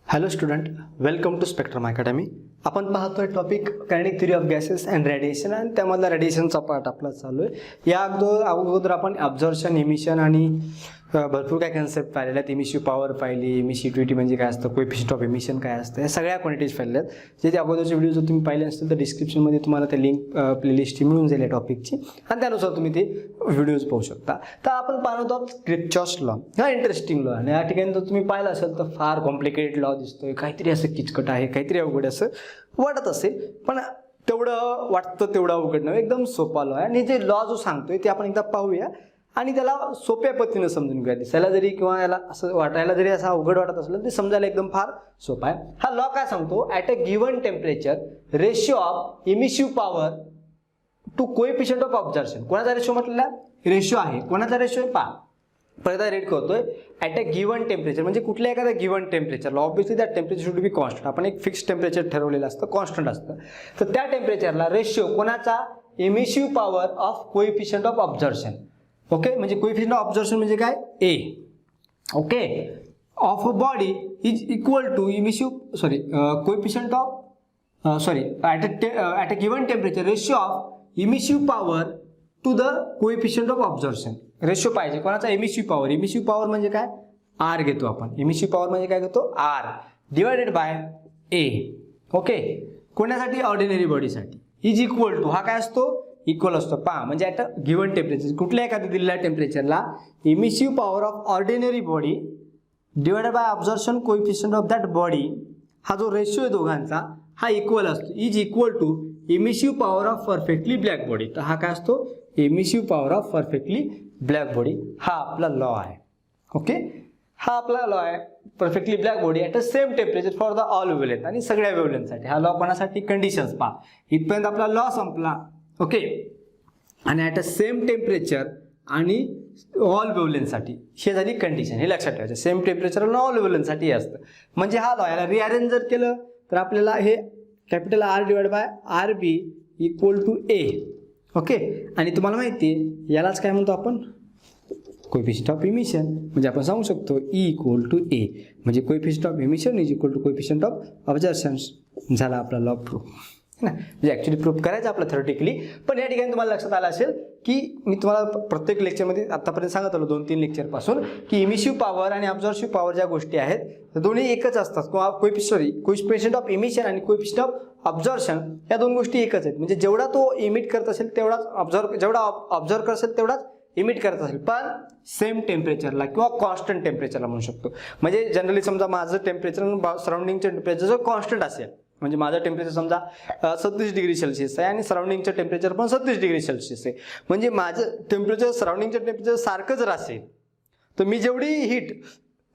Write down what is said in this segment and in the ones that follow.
Hello student, welcome to Spectrum Academy. आपण पाहतोय topic kinetic theory of gases and radiation आणि त्यामधला रेडिएशनचा part आपला चालू आहे. या अगोदर आपण ॲब्झॉर्प्शन, इमिशन आणि भरपूर काय कन्सेप्ट पाहिलेल्या आहेत. इमिशिव्ह पॉवर पाहिली, इमिशिव्हिटी म्हणजे काय असतं, कोएफिशियंट ऑफ इमिशन काय असतं, या सगळ्या क्वांटिटीज पाहिल्या आहेत. जे ते अगोदरचे व्हिडिओ जर तुम्ही पाहिले असतील तर डिस्क्रिप्शनमध्ये तुम्हाला ते लिंक प्लेलिस्ट मिळून जाईल या टॉपिकची आणि त्यानुसार तुम्ही ते व्हिडिओज पाहू शकता. तर आपण पाहत आहोत किर्चॉफ्स लॉ. हा इंटरेस्टिंग लॉ आणि या ठिकाणी जर तुम्ही पाहिलं असेल तर फार कॉम्प्लिकेटेड लॉ दिसतोय, काहीतरी असं किचकट आहे, काहीतरी अवघड असं वाटत असेल, पण तेवढं वाटतं तेवढं अवघड नव्हे, एकदम सोपा लॉ आहे. आणि जे लॉ जो सांगतोय ते आपण एकदा पाहूया आणि त्याला सोप्या पद्धतीनं समजून घेऊया. दिसायला जरी किंवा याला असं वाटायला जरी असं अवघड वाटत असलं ते समजायला एकदम फार सोपा आहे. हा लॉ काय सांगतो, at a given temperature ratio of emissive power to coefficient of observation. कोणाचा रेशिओ म्हटलेला रेशिओ आहे, कोणाचा रेशिओ आहे पहा. पहिला रेट करतोय ॲट अ गिव्हन टेम्परेचर म्हणजे कुठल्या एखाद्या गिव्हन टेम्परेचरला obviously that temperature should be constant. आपण एक फिक्स टेम्परेचर ठरवलेलं असतं, कॉन्स्टंट असतं. तर त्या टेम्परेचरला रेशिओ कोणाचा, emissive power of coefficient of observation. Okay, म्हणजे कोएफिशियंट ऑफ ऑब्झर्वेशन म्हणजे काय, A. Okay, of a body is equal to emissive coefficient of at a given temperature ratio of emissive power to the coefficient of observation. Ratio पाहिजे कोणाचा, emissive power. इमिशिव्ह power म्हणजे काय, R घेतो आपण. इमिशिव्ह power म्हणजे काय घेतो, R divided by A. Okay, कोणासाठी, ऑर्डिनरी बॉडीसाठी. इज इक्वल टू, हा काय असतो, इक्वल असतो. पहा म्हणजे ॲट अ गिव्हन टेम्परेचर कुठल्या एखाद्या दिलेल्या टेम्परेचरला emissive power of ordinary body divided by observation coefficient of that body, हा जो रेशिओ आहे दोघांचा हा इक्वल असतो. Is equal to emissive power of perfectly black body. तर हा काय असतो, emissive power of perfectly black body. हा आपला लॉ आहे. ओके, हा आपला लॉ आहे, perfectly black body at a same temperature for the all wavelength. आणि सगळ्या वेवलेंथसाठी हा लॉ कोणासाठी, कंडिशन्स पहा. इथपर्यंत आपला लॉ संपला. ओके, आणि ॲट अ सेम टेम्परेचर आणि ऑल वेवलेंथसाठी हे झाली कंडिशन. हे लक्षात ठेवायचं, सेम टेम्परेचर आणि ऑल वेवलेंथसाठी हे असतं. म्हणजे हा लॉ याला रिअरेंज जर केलं तर आपल्याला हे capital R divide by R B equal to A. Okay, आणि तुम्हाला माहिती आहे यालाच काय म्हणतो आपण, कोएफिशियंट ऑफ इमिशन. म्हणजे आपण सांगू शकतो ई इक्वल टू ए, म्हणजे coefficient of emission is equal to coefficient of observation. झाला आपला लॉ प्रूफ ना. म्हणजे ॲक्च्युली प्रूफ करायचं आपलं थेरोटिकली. पण या ठिकाणी तुम्हाला लक्षात आलं असेल की मी तुम्हाला प्रत्येक लेक्चरमध्ये आतापर्यंत सांगत आलो 2-3 लेक्चरपासून की इमिशिव्ह पॉवर आणि ऑब्झर्व्हिव्ह पॉवर ज्या गोष्टी आहेत तर दोन्ही एकच असतात. कोएफिशियंट ऑफ इमिशन आणि कोएफिशियंट ऑफ ऑब्झर्वेशन या दोन गोष्टी एकच आहेत. म्हणजे जेवढा तो इमिट करत असेल तेवढाच जेवढा ऑब्झर्व करत असेल तेवढाच इमिट करत असेल, पण सेम टेम्परेचरला किंवा कॉन्स्टंट टेम्परेचरला म्हणू शकतो. म्हणजे जनरली समजा माझं टेम्परेचर आणि सराउंडिंगचं टेम्परेचर जर कॉन्स्टंट असेल, म्हणजे माझं टेम्परेचर समजा 36 डिग्री सेल्सिअस आहे आणि सराउंडिंगचं टेम्परेचर पण 36 डिग्री सेल्सिअस आहे. म्हणजे माझं टेम्परेचर सराउंडिंगचं टेम्परेचर सारखं जर असेल तर मी जेवढी हीट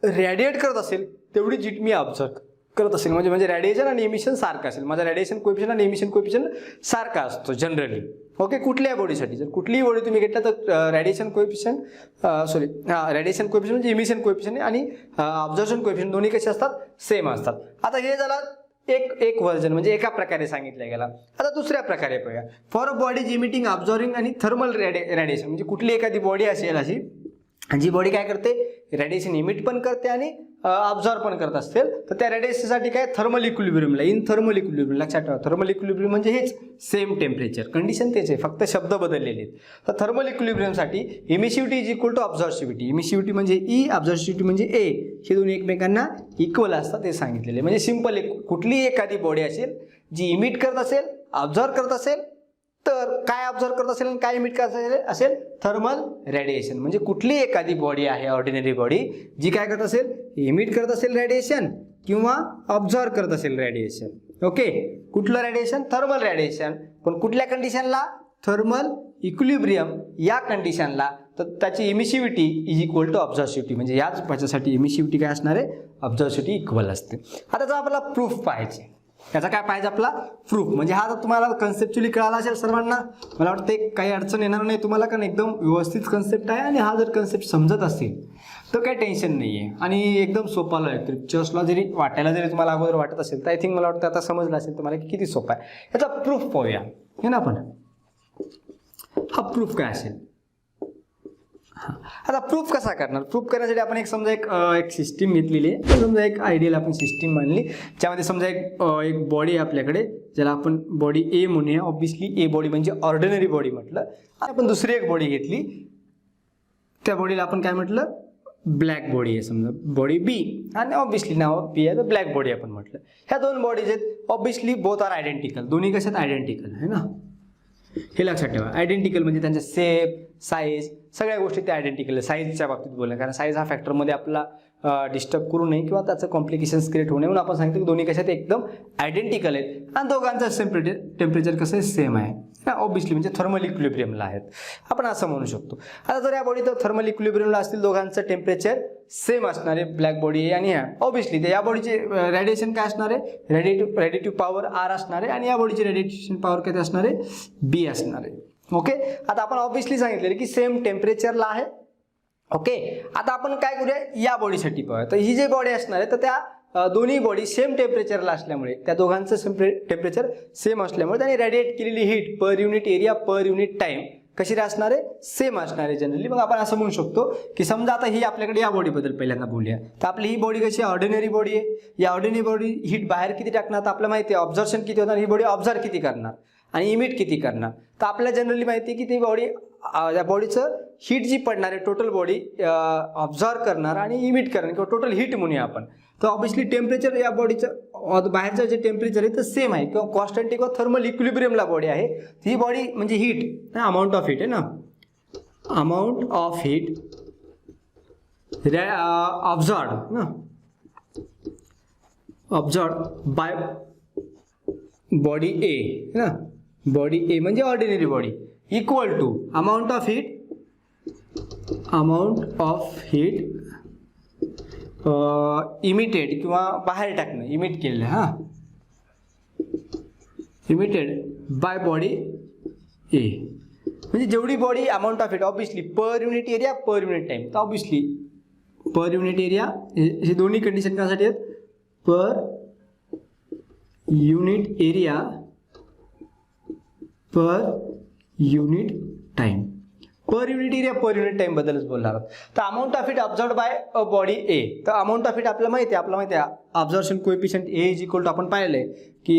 रॅडिएट करत असेल तेवढीच हीट मी ऑब्झर्व करत असेल. म्हणजे रॅडिएशन आणि इमिशन सारखं असेल. माझा रॅडिएशन कोएफिशियंट आणि इमिशन कोएफिशियंट सारखा असतो जनरली. ओके, कुठल्याही बॉडीसाठी जर कुठलीही बॉडी तुम्ही घेतला तर रॅडिएशन कोएफिशियंट म्हणजे इमिशन कोएफिशियंट आणि ऑब्झर्वेशन कोएफिशियंट दोन्ही कसे असतात, सेम असतात. आता हे झालं एक व्हर्जन, म्हणजे एका प्रकारे सांगितलं गेला. आता दुसऱ्या प्रकारे पाहूया. For a body emitting, observing आणि थर्मल रेडिएशन. म्हणजे कुठली एखादी बॉडी असेल अशी जी बॉडी काय करते, रेडिएशन इमिट पण करते आणि ऑब्झर्व पण करत असेल तर त्या रेडिएशनसाठी काय, थर्मल इक्विलिब्रियमला, इन थर्मल इक्विलिब्रियम. लक्षात ठेवा, थर्मल इक्विलिब्रियम म्हणजे हेच सेम टेम्परेचर, कंडिशन तेच आहे, फक्त शब्द बदललेले आहेत. तर थर्मल इक्विलिब्रियमसाठी इमिशिव्हिटी इज इक्वल टू ऑब्झर्व्हिव्हिटी. इमिशिव्हिटी म्हणजे ई, ऑब्झर्व्हिव्हिटी म्हणजे ए, हे दोन्ही एकमेकांना इक्वल असतात ते सांगितलेले. म्हणजे सिंपल, कुठलीही एखादी बॉडी असेल जी इमिट करत असेल, ऑब्झर्व करत असेल, तर काय ऑब्झर्व करत असेल आणि काय इमिट करत असेल, थर्मल रेडिएशन. म्हणजे कुठली एखादी बॉडी आहे, ऑर्डिनरी बॉडी, जी काय करत असेल, इमिट करत असेल रेडिएशन किंवा ऑब्झर्व करत असेल रेडिएशन. ओके, कुठलं रेडिएशन, थर्मल रेडिएशन. पण कुठल्या कंडिशनला, थर्मल इक्विलिब्रियम या कंडिशनला. तर त्याची इमिशिव्हिटी इज इक्वल टू ऑब्झर्व्हिव्हिटी. म्हणजे याच याच्यासाठी इमिशिव्हिटी काय असणार आहे, ऑब्झर्व्हिव्हिटी इक्वल असते. आता त्याचा आपल्याला प्रूफ पाहायचे. याचा काय पाहिजे आपला प्रूफ. म्हणजे हा जर तुम्हाला कन्सेप्च्युअली कळाला असेल सर्वांना, मला वाटतं काही अडचण येणार नाही तुम्हाला, कारण एकदम व्यवस्थित कन्सेप्ट आहे. आणि हा जर कन्सेप्ट समजत असेल तर काही टेन्शन नाही आहे आणि एकदम सोपा लॉ आहे. किर्चॉफ्सला जरी वाटायला जरी तुम्हाला अगोदर वाटत असेल तर आय थिंक मला वाटतं आता समजलं असेल तुम्हाला की किती सोपा आहे. याचा प्रूफ पाहूया. हे ना आपण, हा प्रूफ काय असेल, हां, आता प्रूफ कसा करणार? प्रूफ करण्यासाठी आपण समजा एक सिस्टीम घेतलेली आहे. समजा एक आयडियल आपण सिस्टीम मानली, ज्यामध्ये समजा एक बॉडी आहे आपल्याकडे, ज्याला आपण बॉडी ए म्हणूया. ऑब्व्हियसली ए बॉडी म्हणजे ऑर्डिनरी बॉडी म्हटलं. आपण दुसरी एक बॉडी घेतली, त्या बॉडीला आपण काय म्हटलं? ब्लॅक बॉडी आहे समजा, बॉडी बी, आणि ऑब्व्हियसली नाव बी आहे तर ब्लॅक बॉडी आपण म्हटलं. ह्या दोन बॉडीज आहेत, ऑब्व्हियसली बोथ आर आयडेंटिकल. दोन्ही कशात? आयडेंटिकल आहे ना, हे लक्षात ठेवा. आयडेंटिकल म्हणजे त्यांचा शेप, साईज, सगळ्या गोष्टी त्या आयडेंटिकल आहे. साईजच्या बाबतीत बोललं, कारण साईज हा फॅक्टरमध्ये आपला डिस्टर्ब करू नये किंवा त्याचं कॉम्प्लिकेशन्स क्रिएट होऊ नये म्हणून आपण सांगितलं की दोन्ही कशात एकदम आयडेंटिकल आहेत आणि दोघांचं टेम्परेचर कसं आहे? सेम आहे. ऑब्व्हियसली म्हणजे थर्मल इक्विलिब्रियमला आहेत, आपण असं म्हणू शकतो. आता जर या बॉडी तर थर्मल इक्विलिब्रियमला असतील, दोघांचं टेम्परेचर सेम असणार आहे, ब्लॅक बॉडी आहे आणि ह्या ऑब्व्हियसली या बॉडीचे रेडिएशन काय असणार आहे? रेडिएटिव्ह पॉवर आर असणार आहे आणि या बॉडीची रेडिएशन पॉवर किती असणार आहे? बी असणार आहे. ओके, आता आपण ऑब्व्हियसली सांगितलेलं की सेम टेम्परेचरला आहे. ओके, आता आपण काय करूया? या बॉडीसाठी पाहूया. तर ही जी बॉडी असणार आहे तर त्या दोन्ही बॉडी सेम टेम्परेचरला असल्यामुळे, त्या दोघांचं टेम्परेचर सेम असल्यामुळे त्यांनी रेडिएट केलेली heat per unit area per unit time कशी असणार आहे? सेम असणार आहे जनरली. मग आपण असं म्हणू शकतो की समजा आता ही आपल्याकडे या बॉडीबद्दल पहिल्यांदा बोलूया. तर आपली ही बॉडी कशी? ऑर्डिनरी बॉडी आहे. या ऑर्डिनरी बॉडी हीट बाहेर किती टाकणार? तर आपल्याला माहिती आहे ऑब्झर्शन किती होणार, ही बॉडी ऑब्झर्व किती करणार आणि इमिट किती करणार. तर आपल्याला जनरली माहिती आहे की ती बॉडी, या बॉडीचं हीट जी पडणार आहे टोटल बॉडी ऑब्झर्व करणार आणि इमिट करणार किंवा टोटल हीट म्हणूया आपण. तर ऑब्व्हियसली टेम्परेचर या बॉडीचं बाहेरचं जे टेम्परेचर आहे तर सेम आहे किंवा कॉन्स्टंट किंवा थर्मल इक्विलिब्रियमला बॉडी आहे. ही बॉडी म्हणजे हीट, अमाऊंट ऑफ हीट आहे ना, अमाऊंट ऑफ हीट ऑब्झर्व्ड ना, ऑब्झर्व्ड बाय बॉडी ए ना, बॉडी ए म्हणजे ordinary body equal to amount of heat emitted किंवा बाहेर टाकणं, इमिट केलेलं, हां, इमिटेड बाय बॉडी ए. म्हणजे जेवढी body amount of heat obviously per unit area per unit time. तर ऑब्व्हियसली पर युनिट एरिया हे दोन्ही कंडिशन कशासाठी आहेत? Per unit area per unit time. Per unit area per unit time बद्दलच बोलणार आहोत. तर amount of heat observed by a body A. तर अमाऊंट ऑफ हीट आपल्याला माहिती आहे, observation coefficient A is equal to, आपण पाहिलंय की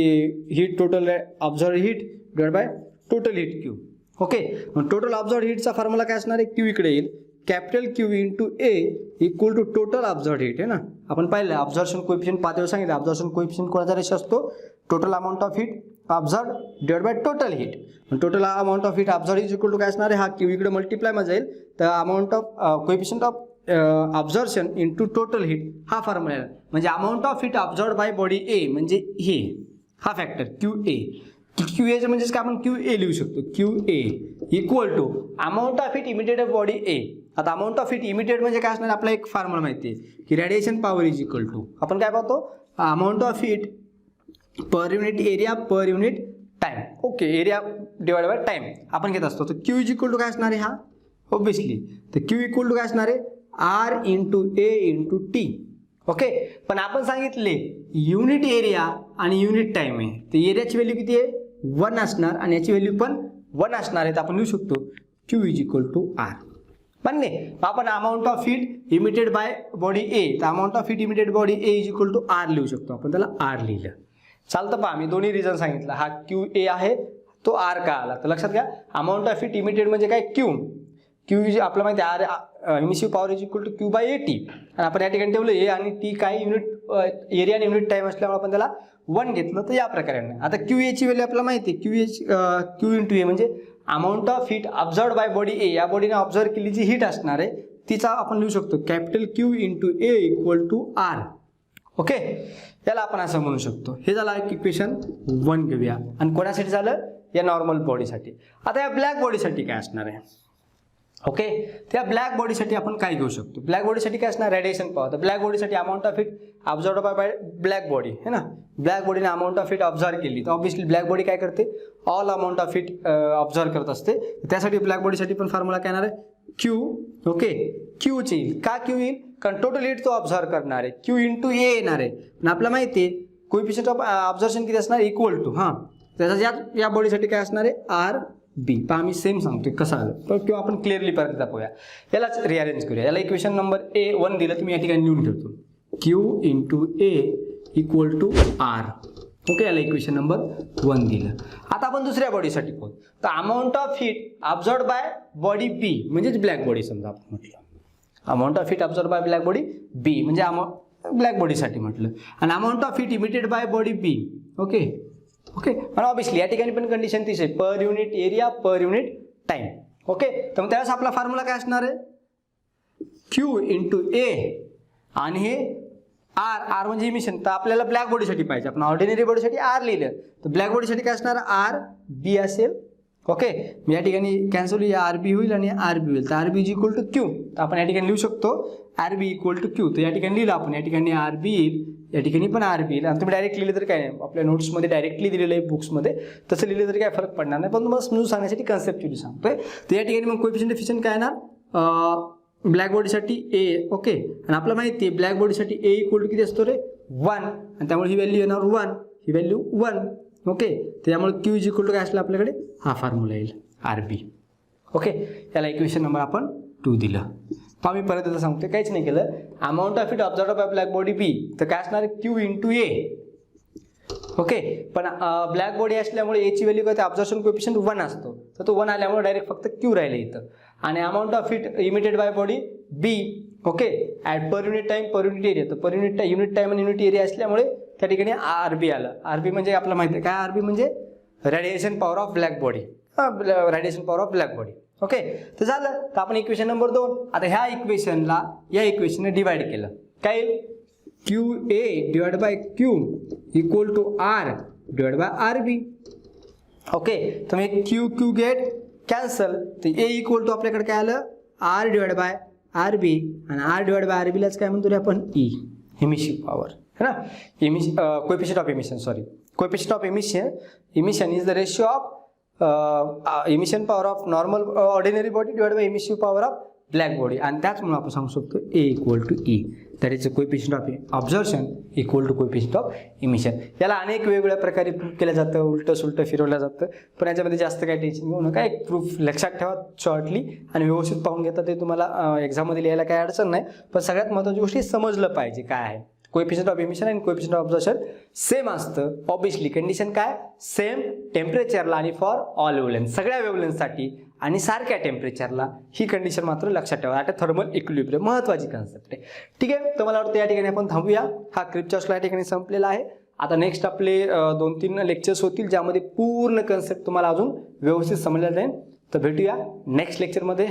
heat total observed heat divide by total heat Q. Okay, मग टोटल ऑब्झर्व्ड हीटचा फॉर्म्युला काय असणार आहे? क्यू इकडे येईल, capital Q into A equal to total observed heat आहे ना. आपण पाहिलं ऑब्झर्वेशन कोएफिशियंट पातळीवर सांगितलं, ऑब्झर्वेशन कोएफिशियंट कोणाचा रेशो असतो? Total amount of heat observed divide by total heat. Total amount of heat observed is equal to काय असणार आहे? हा क्यू इकडे मल्टिप्लाय मध्ये जाईल, तर amount of coefficient of observation into total heat हा फॉर्म्युला आहे. म्हणजे amount of heat observed by body A म्हणजे हे हा factor Q A. Q A म्हणजे काय आपण क्यू ए लिहू शकतो, Q A equal to amount of heat emitted of body A. आता अमाऊंट ऑफ हीट इमिटेड म्हणजे काय असणार? आपला एक फॉर्म्युला माहिती आहे की radiation power is equal to, आपण काय पाहतो? Amount of heat per unit area per unit time. Okay, area divide by time आपण घेत असतो. तर क्यू इज इक्वल टू काय असणार आहे? हा ऑब्व्हियसली तर क्यू इक्वल टू काय असणार आहे? आर इंटू ए इंटू टी. ओके, पण आपण सांगितले युनिट एरिया आणि युनिट टाइम आहे, तर एरियाची व्हॅल्यू किती आहे? 1 असणार आणि याची व्हॅल्यू पण 1 असणार आहे. तर आपण लिहू शकतो Q is equal to R. मान्य? आपण amount of heat emitted by body A, तर amount of heat emitted body A is equal to R लिहू शकतो आपण, त्याला आर लिहिलं चालतं. पहा, मी दोन्ही रिझन सांगितलं, हा क्यू ए आहे तो आर का आला? तर लक्षात घ्या, अमाऊंट ऑफ हीट इमिटेड म्हणजे काय? क्यू. क्यू आपल्याला माहिती आहे R emissive power is equal to Q by A T, आणि आपण या ठिकाणी ठेवलं ए आणि टी काय युनिट एरिया आणि युनिट टाइम असल्यामुळे आपण त्याला 1 घेतलं. तर या प्रकारे. आता क्यू एची व्हॅल्यू आपल्याला माहिती आहे, क्यू इंटू ए म्हणजे amount of heat observed by body A. या बॉडीने ऑब्झर्व केली जी हीट असणार आहे तिचा आपण लिहू शकतो capital Q into A equal to R. Okay, याला आपण असं म्हणू शकतो. हे झालं एक इक्वेशन 1 घेऊया. आणि कोणासाठी झालं? या नॉर्मल बॉडीसाठी. आता या ब्लॅक बॉडीसाठी काय असणार आहे? ओके, त्या ब्लॅक बॉडीसाठी आपण काय घेऊ शकतो? ब्लॅक बॉडीसाठी काय असणार? Radiation power. तर ब्लॅक बॉडीसाठी amount of heat observed by black body है ना. ब्लॅक बॉडीने अमाऊंट ऑफ हीट ऑब्झर्व केली तर ऑब्व्हियसली ब्लॅक बॉडी काय करते? All amount of heat observe करत असते. त्यासाठी ब्लॅक बॉडीसाठी पण फॉर्म्युला काय येणार आहे? क्यू. ओके, क्यूच येईल. का क्यू येईल? कारण टोटल हीट तो ऑब्झर्व करणार आहे, क्यू इंटू ए येणार आहे. पण आपल्याला माहिती आहे कोएफिशियंट ऑफ ऑब्झर्वेशन किती असणार? Equal to. हां, त्याचा या बॉडीसाठी काय असणार आहे? R B. पहा मी सेम सांगतोय कसं आलं, पण किंवा आपण क्लिअरली परत दाखवूया. यालाच रिअरेंज करूया. याला इक्वेशन नंबर ए 1 दिलं तुम्ही या ठिकाणी लिहून ठेवतो, Q into A equal to R. Okay, याला इक्वेशन नंबर 1 दिलं. आता आपण दुसऱ्या बॉडीसाठी पाहू. तर amount of heat observed by body B म्हणजेच ब्लॅक बॉडी समजा आपण म्हटलं, amount of heat observed by black body B म्हणजे ब्लॅक बॉडीसाठी म्हटलं, आणि amount of heat emitted by body B. Okay okay, पण ऑब्विसली या ठिकाणी पण कंडिशन तीच आहे, per unit area per unit time. Okay, तर मग त्यावेळेस आपला फॉर्म्युला काय असणार आहे, क्यू इंटू ए आणि हे आर. आर म्हणजे इमिशन. तर आपल्याला ब्लॅक बॉडीसाठी पाहिजे, आपण ऑर्डिनरी बॉडीसाठी आर लिहिलं, तर ब्लॅक बॉडीसाठी काय असणार, आर बी असेल. ओके, या ठिकाणी कॅन्सल होईल, आर बी होईल आणि आर बी होईल, तर R B is equal to Q. तर आपण या ठिकाणी लिहू शकतो R B equal to Q. तर या ठिकाणी लिहिलं आपण, या ठिकाणी आर बी येईल, या ठिकाणी पण आर बी येईल. आणि तुम्ही डायरेक्ट लिहिलं तर काय नाही, आपल्या नोट्समध्ये डायरेक्टली दिलेलं आहे बुक्समध्ये, तसं लिहिलं तरी काय फरक पडणार नाही, पण तुम्हाला समजून सांगण्यासाठी कन्सेप्च्युअली सांगतोय. तर या ठिकाणी मग कोएफिशिएंट एफिशिएंट काय येणार, ब्लॅक बॉडीसाठी ए. ओके, आणि आपल्याला माहिती आहे ब्लॅक बॉडीसाठी ए इक्वल टू किती असतो रे, 1, आणि त्यामुळे ही व्हॅल्यू येणार 1, ही व्हॅल्यू 1. ओके, त्यामुळे क्यू इज इक्वल टू काय असलं आपल्याकडे, हा फॉर्म्युला येईल आर बी. ओके, याला इक्वेशन नंबर आपण 2 दिलं. पहा मी परत आता सांगतो, काहीच नाही केलं. Amount of heat observed by black body B, तर काय असणार क्यू इंटू ए. ओके, पण ब्लॅक बॉडी असल्यामुळे एची व्हॅल्यू काय, ऑब्झर्वेशन कोएफिशिएंट 1 असतो, तर तो 1 आल्यामुळे डायरेक्ट फक्त क्यू राहिले इथं. आणि amount of heat emitted by body B. Okay, at per unit time per unit area, तर पर युनिट टाइम आणि युनिट एरिया असल्यामुळे त्या ठिकाणी आर बी आलं. आर बी म्हणजे आपल्याला माहिती आहे काय, आर बी म्हणजे radiation power of black body, radiation power of black body. Okay, तर झालं. तर आपण इक्वेशन नंबर 2, आता ह्या इक्वेशनला या इक्वेशनने डिवाइड केलं, काय Q A divide by Q equal to R divide by R B. Okay, तर मग क्यू क्यू गेट कॅन्सल, तर ए इक्वल टू आपल्याकडे काय आलं, R divide by R B, आणि आर डिवाइड बाय आर बीलाच काय म्हणतो रे आपण, ई, इमिशन पॉवर है ना, coefficient of emission, sorry coefficient of emission is the ratio of emission power of normal ordinary body divide by emission power of black body. आणि त्याचमुळे आपण सांगू शकतो A equal to E, that is coefficient of observation equal to coefficient of emission. याला अनेक वेगवेगळ्या प्रकारे proof केलं जातं, उलटं सुलटं फिरवलं जातं, पण याच्यामध्ये जास्त काही टेन्शन घेऊ नका. एक प्रूफ लक्षात ठेवा शॉर्टली आणि व्यवस्थित पाहून घेता, ते तुम्हाला एक्झाममध्ये लिहायला काही अडचण नाही. पण सगळ्यात महत्त्वाची गोष्टी समजलं पाहिजे काय आहे. कोएफिशिएंट ऑफ इमिशन आणि कोएफिशिएंट ऑफ ऑब्झर्वेशन सेम असतं, ऑब्विसली कंडिशन काय, सेम टेम्परेचरला आणि फॉर ऑल वेव्हलेंथ, सगळ्या वेव्हलेंथसाठी आणि सारख्या टेम्परेचरला, ही कंडिशन मात्र लक्षात ठेवा. आता थर्मल इक्विलिब्रियम महत्त्वाची कन्सेप्ट आहे. ठीक आहे, तर मला वाटतं या ठिकाणी आपण थांबूया. हा क्रिप्चर्सला या ठिकाणी संपलेला आहे. आता नेक्स्ट आपले 2-3 लेक्चर्स होतील, ज्यामध्ये पूर्ण कन्सेप्ट तुम्हाला अजून व्यवस्थित समजला जाईल. तर भेटूया नेक्स्ट लेक्चरमध्ये.